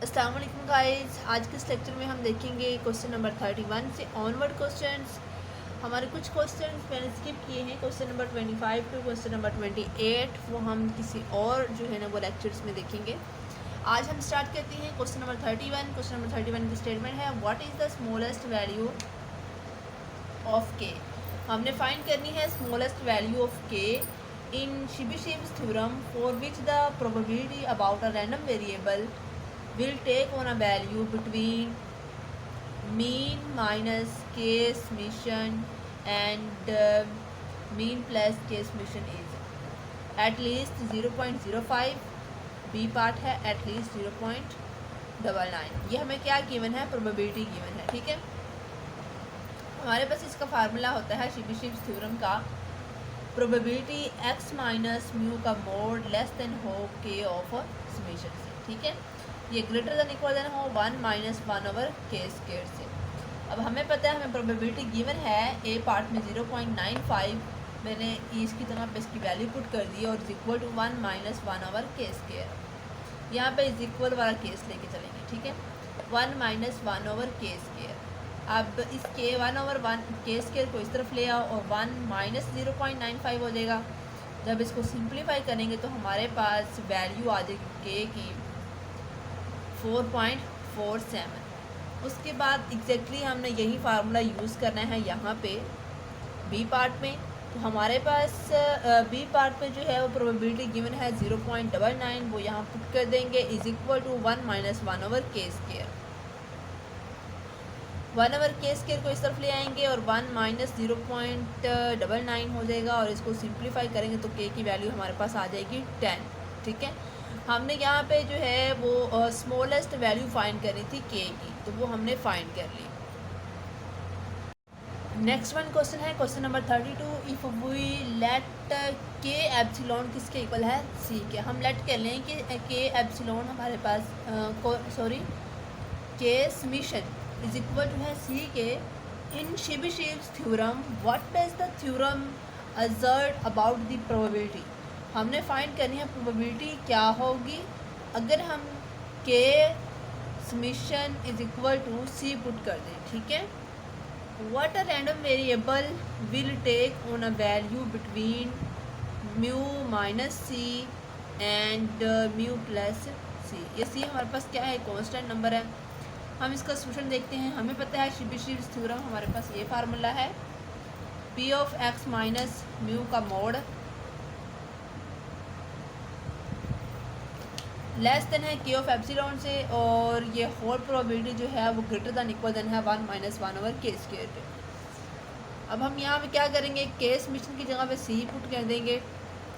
अस्सलाम वालेकुम गाइस। आज के इस लेक्चर में हम देखेंगे क्वेश्चन नंबर 31 से ऑनवर्ड क्वेश्चंस। हमारे कुछ क्वेश्चंस मैंने स्किप किए हैं, question number 25 to question number 28, वो हम किसी और जो है ना वो लेक्चर्स में देखेंगे। आज हम स्टार्ट करते हैं क्वेश्चन नंबर 31। क्वेश्चन नंबर 31 की स्टेटमेंट है, what is the smallest value of K. हमने फाइंड करनी है smallest value of K in Chebyshev's theorem for which the probability about a random variable will take on a value between mean minus k summation and mean plus k summation is at least 0.05। B part है at least 0.99। ये हमें क्या given है, probability given है। ठीक है, हमारे पास इसका फार्मूला होता है शेबिशेव्स थ्योरम का, प्रोबेबिलिटी x माइनस म्यू का मोड लेस देन हो के ऑफ समेशन से। ठीक है, ये ग्रेटर देन इक्वल देन हो 1 माइनस 1 ओवर के स्क्वायर से। अब हमें पता है हमें प्रोबेबिलिटी गिवन है ए पार्ट में 0.95, मैंने इसकी जगह पे इसकी वैल्यू पुट कर दी और is equal to 1 minus 1 over K square. यहाँ पे इज इक्वल वाला केस लेके चलेंगे। ठीक है, 1 माइनस 1 ओवर के स्क्वायर। अब इस के 1 ओवर 1 के स्क्वायर को इस तरफ ले आओ और 1 माइनस 0.95 हो जाएगा। जब इसको सिंप्लीफाई करेंगे तो हमारे पास वैल्यू आ जाएगी के की 4.47। उसके बाद एग्जैक्टली हमने यही फार्मूला यूज़ करना है यहाँ पे बी पार्ट में। तो हमारे पास बी पार्ट में जो है वो प्रोबेबिलिटी गिवन है 0.99, वो यहाँ पुट कर देंगे is equal to 1 minus 1 over K square. 1 over K square को इस तरफ ले आएंगे और 1 माइनस 0.99 हो जाएगा और इसको सिंप्लीफाई करेंगे तो के की वैल्यू हमारे पास आ जाएगी 10। ठीक है, हमने यहाँ पे जो है वो स्मॉलेस्ट वैल्यू फाइंड करनी थी के की, तो वो हमने फाइंड कर ली। नेक्स्ट वन क्वेश्चन है question number 32, if we let K epsilon किसके इक्वल है, सी के। हम लेट कर लें कि के एप्सिलॉन हमारे पास के समेशन इज इक्वल टू है C K in Chebyshev's theorem what does the theorem assert about the probability. हमने फाइंड करनी है प्रोबेबिलिटी क्या होगी अगर हम K summation is equal to C put कर दें। ठीक है, what a random variable will take on a value between mu minus C and mu plus C. ये सी हमारे पास क्या है, कांस्टेंट नंबर है। हम इसका सोल्यूशन देखते हैं। हमें पता है शेबिशेव्स थ्योरम, हमारे पास ये फार्मूला है P of x minus mu का मोड लेस देन है के ऑफ एप्सिलॉन से, और ये होल प्रोबेबिलिटी जो है वो ग्रेटर देन इक्वल देन है 1 माइनस 1 ओवर के स्क्वायर के। अब हम यहाँ पे क्या करेंगे, के समेशन की जगह पे सी पुट कर देंगे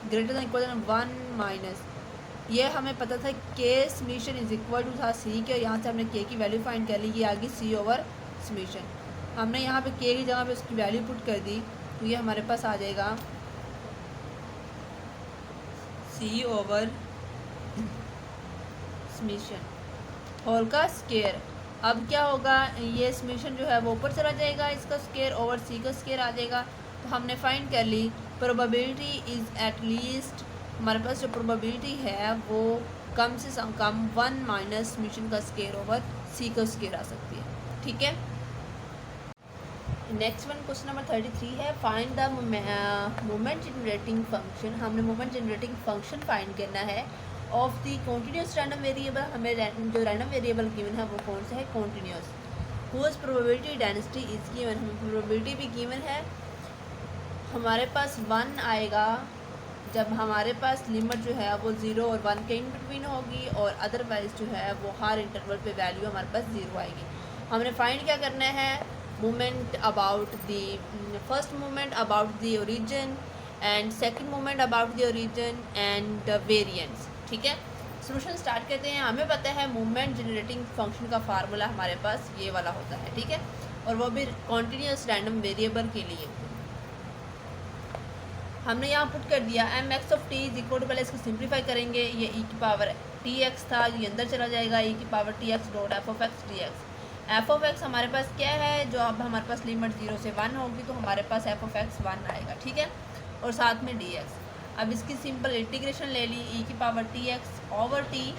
greater than equal than 1 minus, ये हमें पता था के समेशन इज इक्वल टू था सी के, यहाँ से हमने के की वैल्यू फाइंड कर ली, ये आ गई सी ओवर समेशन। हमने यहाँ पे के की जगह पे उसकी वैल्यू पुट कर दी तो ये हमारे पास आ जाएगा सी ओवर समेशन होल का स्केयर। अब क्या होगा, ये समेशन जो है वो ऊपर चला जाएगा, इसका स्केयर ओवर सी का स्केयर आ जाएगा। तो हमने फाइंड कर ली प्रोबेबिलिटी इज़ एट लीस्ट, हमारे पास जो प्रोबेबिलिटी है वो कम से कम 1 माइनस समेशन का स्केयर ओवर सी का स्केयर आ सकती है। ठीक है, नेक्स्ट वन क्वेश्चन नंबर 33 है, find the moment generating function. हमने मोमेंट जनरेटिंग फंक्शन फाइंड करना है of the continuous random variable. हमें जो रैंडम वेरिएबल गिवन है वो कौन सा है, continuous, whose probability density is given. हमें प्रोबेबिलिटी भी गिवन है, हमारे पास 1 आएगा जब हमारे पास लिमिट जो है वो 0 और 1 के इन बिटवीन होगी, और अदरवाइज जो है वो हर इंटरवल पे वैल्यू हमारे पास 0 आएगी। हमने फाइंड क्या करना है, moment about the first moment about the origin and second moment about the origin and variance. ठीक है, सोल्यूशन स्टार्ट करते हैं। हमें पता है मोमेंट जनरेटिंग फंक्शन का फार्मूला हमारे पास ये वाला होता है। ठीक है, और वो भी कॉन्टीन्यूस रैंडम वेरिएबल के लिए। हमने यहाँ पुट कर दिया m x of t is equal to, पहले इसको सिंप्लीफाई करेंगे, ये ई की पावर टी एक्स था, ये अंदर चला जाएगा, ई की power T x dot F of x D x. F of x हमारे पास क्या है, जो अब हमारे पास लिमिट 0 से 1 होगी तो हमारे पास एफ ऑफ एक्स 1 आएगा। ठीक है, और साथ में डी एक्स। अब इसकी सिंपल इंटीग्रेशन ले ली, ई की power T x over T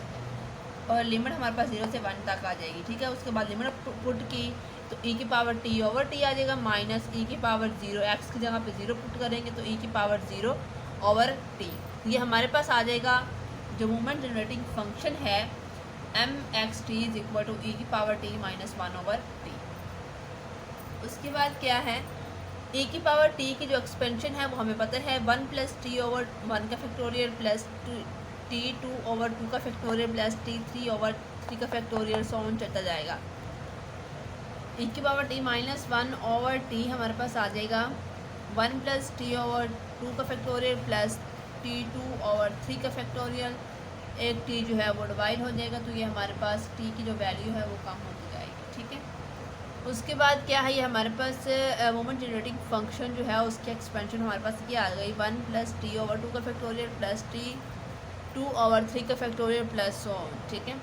और लिमिट हमारे पास 0 से 1 तक आ जाएगी, ठीक है। उसके बाद लिमिट पुट की तो e की पावर t ओवर t आ जाएगा माइनस e की पावर 0, x की जगह पे 0 पुट करेंगे तो e की पावर 0 ओवर t। ये हमारे पास आ जाएगा जो मोमेंट जनरेटिंग फंक्शन है M X T is equal to E की power t minus 1 over t। उसके बाद क्या है, e की पावर t की जो एक्सपेंशन है वो हमें पता है 1 प्लस टी ओवर 1 का फैक्टोरियल प्लस टी 2 ओवर 2 का फैक्टोरियल प्लस टी 3 ओवर 3 का फैक्टोरियल सो ऑन चलता जाएगा। e की power t minus 1 over t हमारे पास आ जाएगा 1 प्लस टी ओवर 2 का फैक्टोरियल प्लस टी 2 ओवर 3 का फैक्टोरियल। एक t जो है वो डिवाइड हो जाएगा तो ये हमारे पास t की जो वैल्यू है वो कम होती जाएगी, ठीक है। उसके बाद क्या है, ये हमारे पास मोमेंट जनरेटिंग फंक्शन जो है उसकी एक्सपेंशन हमारे पास क्या आ गई 1 प्लस टी ओवर 2 का फैक्टोरियल प्लस टी 2 ओवर 3 का फैक्टोरियल प्लस सो ऑन, ठीक है।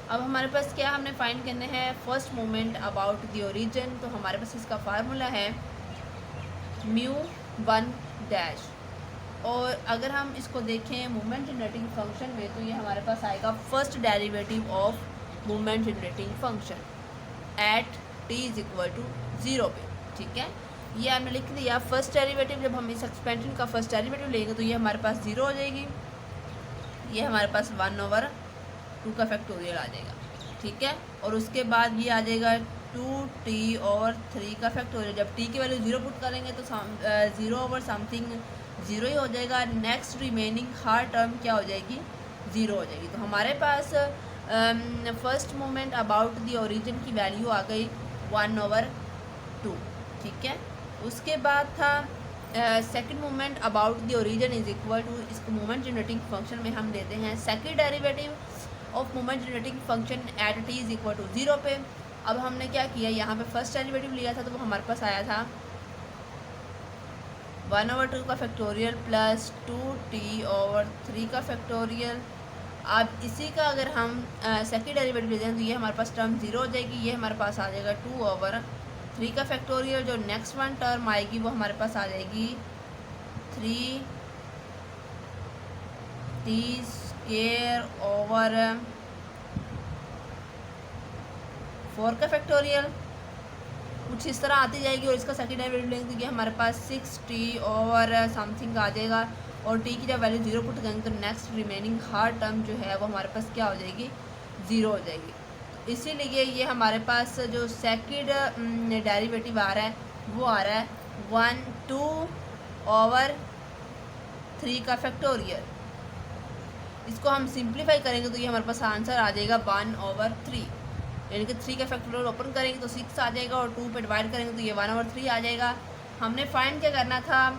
अब हमारे पास क्या हमने फाइंड करना है first moment about the origin. तो हमारे पास इसका फार्मूला है म्यू 1 डैश, और अगर हम इसको देखें मोमेंट जनरेटिंग फंक्शन में तो ये हमारे पास आएगा first derivative of moment generating function at t is equal to 0 पे, ठीक है। ये हमने लिख दिया फर्स्ट डेरिवेटिव। जब हम इस एक्सपेंशन का फर्स्ट डेरिवेटिव लेंगे तो ये हमारे पास 0 हो जाएगी, ये हमारे पास 1 ओवर 2 का फैक्टोरियल आ जाएगा, ठीक है। और उसके बाद ये आ जाएगा 2t और 3 का फैक्टोरियल। जब t की वैल्यू 0 पुट करेंगे तो 0 ओवर समथिंग 0 ही हो जाएगा। नेक्स्ट रिमेनिंग हर टर्म क्या हो जाएगी, 0 हो जाएगी। तो हमारे पास first moment about the origin की वैल्यू आ गई 1 ओवर 2, ठीक है। उसके बाद था second moment about the origin is equal to, इसको मोमेंट जनरेटिंग फंक्शन में हम देते हैं second derivative of moment generating function at t is equal to 0 पे। अब हमने क्या किया, यहाँ पे फर्स्ट डेरिवेटिव लिया था तो वो हमारे पास आया था 1 ओवर 2 का फैक्टोरियल प्लस 2t ओवर 3 का फैक्टोरियल। अब इसी का अगर हम सेकंड डेरिवेटिव लेते हैं तो ये हमारे पास टर्म 0 हो जाएगी, ये हमारे पास आ जाएगा 2 ओवर 3 का फैक्टोरियल। जो नेक्स्ट वन टर्म आएगी वो हमारे पास आ जाएगी 3t स्क्वायर ओवर 4 का फैक्टोरियल, कुछ इस तरह आती जाएगी। और इसका सेकंड डेरिवेटिव लेंगे तो ये हमारे पास 6t ओवर समथिंग आ जाएगा। और t की जब वैल्यू 0 पुट करेंगे तो नेक्स्ट रिमेनिंग हर टर्म जो है वो हमारे पास क्या हो जाएगी, 0 हो जाएगी। इसीलिए ये हमारे पास जो सेकंड डेरिवेटिव आ रहा है वो आ रहा है 1 2 ओवर 3 का फैक्टोरियल। इसको हम सिंप्लीफाई करेंगे तो ये हमारे पास आंसर आ जाएगा 1 ओवर 3, यानी कि 3 का फैक्टोरियल ओपन करेंगे तो 6 आ जाएगा और 2 पे डिवाइड करेंगे तो ये 1 ओवर 3 आ जाएगा। हमने फाइंड क्या करना था,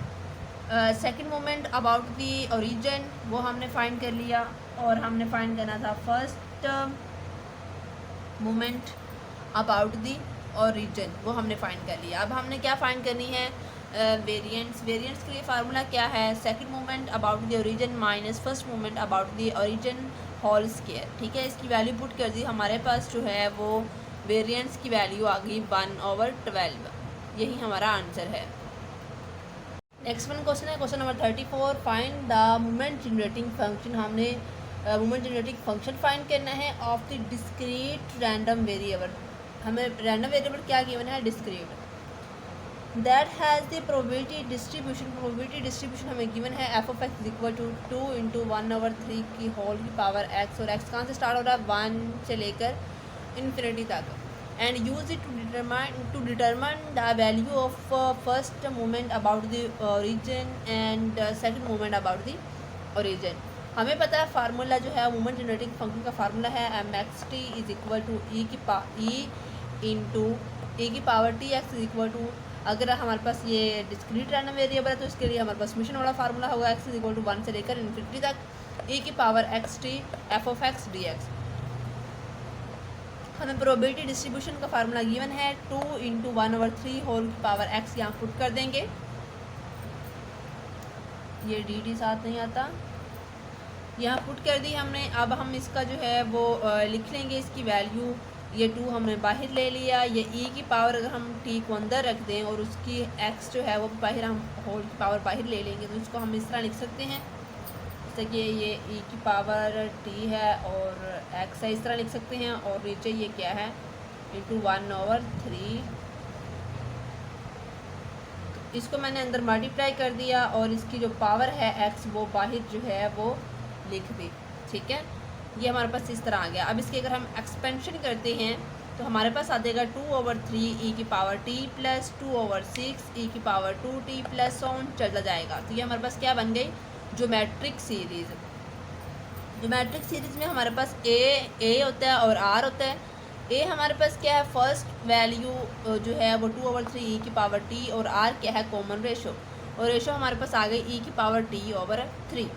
second moment about the origin, वो हमने फाइंड कर लिया। और हमने फाइंड करना था first moment about the origin, वो हमने फाइंड कर लिया। अब हमने क्या फाइंड करनी है, वेरिएंट्स। वेरिएंट्स के लिए फार्मूला क्या है, second moment about the origin minus first moment about the origin whole square, ठीक है। इसकी वैल्यू पुट कर दी, हमारे पास जो है वो वेरिएंट्स की वैल्यू आ गई 1 ओवर 12, यही हमारा आंसर है। नेक्स्ट वन क्वेश्चन है question number 34, find the moment generating function. हमने मोमेंट जनरेटिंग फंक्शन फाइंड करना है of the discrete random variable. हमें रैंडम वेरिएबल क्या गिवन है, discrete, that has the probability distribution. Probability distribution हमें given है f of x is equal to 2 into 1 over 3 की whole की पावर एक्स। और एक्स कहाँ से स्टार्ट हो रहा है, 1 से लेकर इन्फिनिटी तक। and use it to determine the value of first moment about the origin and second moment about the origin। हमें पता है फार्मूला जो है मोमेंट जनरेटिंग फंक्शन का फार्मूला है M X T is equal to E into A की power T X is equal to, अगर हमारे पास ये डिस्क्रीट रैंडम वेरिएबल है तो इसके लिए हमारे पास समेशन वाला फार्मूला होगा एक्स इज इक्वल टू 1 से लेकर इन्फिनिटी तक ए की power x T F of x D x. हमें प्रोबेबिलिटी डिस्ट्रीब्यूशन का फार्मूला गिवन है 2 इंटू 1 ओवर 3 होल की पावर एक्स, यहाँ पुट कर देंगे। ये डी टी साथ नहीं आता, यहाँ पुट कर दी हमने। अब हम इसका जो है वो लिख लेंगे इसकी वैल्यू। ये 2 हमने बाहर ले लिया, ये ई की पावर अगर हम टी को अंदर रख दें और उसकी एक्स जो है वो बाहर, हम होल की पावर बाहर ले लेंगे तो इसको हम इस तरह लिख सकते हैं जैसे कि ये e की पावर t है और x है, इस तरह लिख सकते हैं। और नीचे ये क्या है, इंटू 1/3। इसको मैंने अंदर मल्टीप्लाई कर दिया और इसकी जो पावर है x वो बाहर जो है वो लिख दी। ठीक है, ये हमारे पास इस तरह आ गया। अब इसके अगर हम एक्सपेंशन करते हैं तो हमारे पास आ जाएगा 2/3 e की पावर t प्लस 2/6 e की पावर 2t प्लस ऑन चला जाएगा। तो ये हमारे पास क्या बन गई, ज्योमेट्रिक सीरीज़। ज्योमेट्रिक सीरीज़ में हमारे पास a होता है और r होता है। a हमारे पास क्या है, फर्स्ट वैल्यू जो है वो 2/3 e की पावर t और r क्या है, कॉमन रेशो। और रेशो हमारे पास आ गई e की पावर t/3।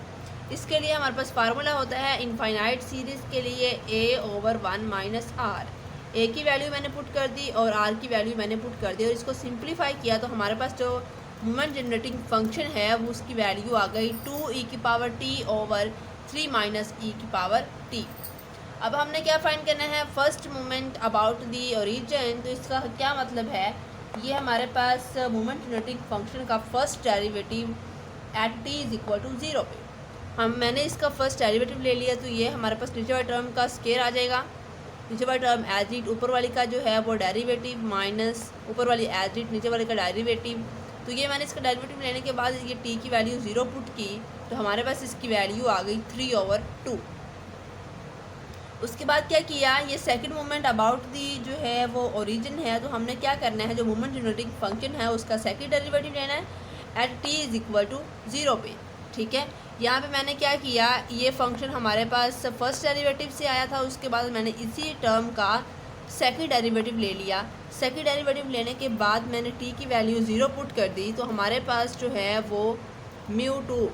इसके लिए हमारे पास फार्मूला होता है इनफाइनाइट सीरीज़ के लिए a/1 - r। a की वैल्यू मैंने पुट कर दी और r की वैल्यू मैंने पुट कर दी और इसको सिंप्लीफाई किया तो हमारे पास जो मोमेंट जनरेटिंग फंक्शन है वो उसकी वैल्यू आ गई 2e की पावर t/3 माइनस e की पावर t। अब हमने क्या फाइंड करना है, first moment about the origin. तो इसका क्या मतलब है, ये हमारे पास मोमेंट जनरेटिंग फंक्शन का फर्स्ट डेरिवेटिव एट t = 0 पे मैंने इसका फर्स्ट डेरिवेटिव ले लिया। तो ये हमारे पास नीचे वाले टर्म का स्केयर आ जाएगा, नीचे वाला टर्म एज इट, ऊपर वाली का जो है वो डेरिवेटिव माइनस ऊपर वाली एज इट, नीचे वाले का डेरिवेटिव। तो ये मैंने इसका डेरिवेटिव लेने के बाद ये t की वैल्यू 0 पुट की तो हमारे पास इसकी वैल्यू आ गई 3/2। उसके बाद क्या किया, ये सेकंड मोमेंट अबाउट दी जो है वो ओरिजिन है। तो हमने क्या करना है, जो मोमेंट जनरेटिंग फंक्शन है उसका सेकंड डेरिवेटिव लेना है एट t = 0 पे। ठीक है, यहाँ पे मैंने क्या किया, ये फंक्शन हमारे पास फर्स्ट डेरिवेटिव से आया था, उसके बाद मैंने इसी टर्म का सेकंड डेरिवेटिव ले लिया। सेकंड डेरिवेटिव लेने के बाद मैंने t की वैल्यू 0 पुट कर दी तो हमारे पास जो है वो μ2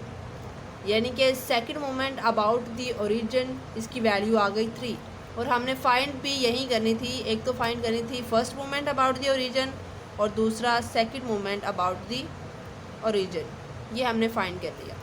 यानी कि second moment about the origin, इसकी वैल्यू आ गई 3। और हमने फाइंड भी यही करनी थी, एक तो फाइंड करनी थी first moment about the origin और दूसरा second moment about the origin, ये हमने फाइंड कर लिया।